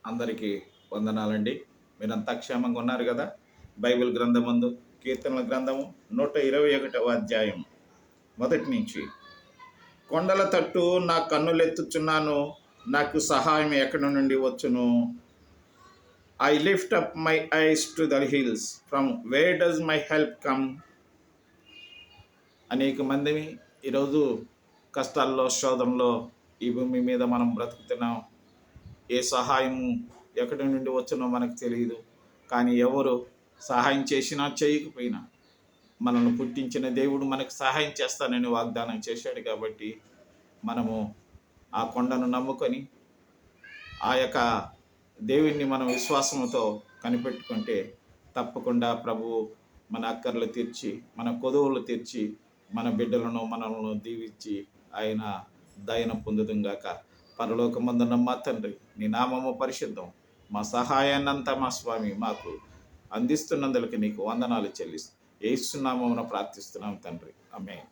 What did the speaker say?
అందరికీ వందనాలండి. మీరంతా క్షేమంగా ఉన్నారు కదా? బైబిల్ గ్రంథమందు కీర్తనల గ్రంథము 121వ అధ్యాయం మొదటి నుంచి, కొండల తట్టు నా కన్నులెత్తుచున్నాను, నాకు సహాయం ఎక్కడి నుండి వచ్చును? I lift up my eyes to the hills, from where does my help come? అనేక మందిని ఈరోజు కష్టాల్లో, శోధనలో ఈ భూమి మీద మనం బ్రతుకుతున్నాం. ఏ సహాయం ఎక్కడి నుండి వచ్చునో మనకు తెలియదు. కానీ ఎవరు సహాయం చేసినా చేయకపోయినా మనల్ని పుట్టించిన దేవుడు మనకు సహాయం చేస్తానని వాగ్దానం చేశాడు. కాబట్టి మనము ఆ కొండను నమ్ముకొని ఆ యొక్క దేవుణ్ణి మనం విశ్వాసంతో కనిపెట్టుకుంటే తప్పకుండా ప్రభువు మన అక్కర్లు తీర్చి, మన కొదువులు తీర్చి, మన బిడ్డలను మనల్ని దీవించి ఆయన దయను పొందుదుగాక. పరలోకమందున్న మా తండ్రి, నీ నామము పరిశుద్ధం. మా సహాయాన్నంతా మా స్వామి మాకు అందిస్తున్నందుకు నీకు వందనాలు చెల్లిస్తూ యేసు నామమున ప్రార్థిస్తున్నాం తండ్రి. ఆమేన్.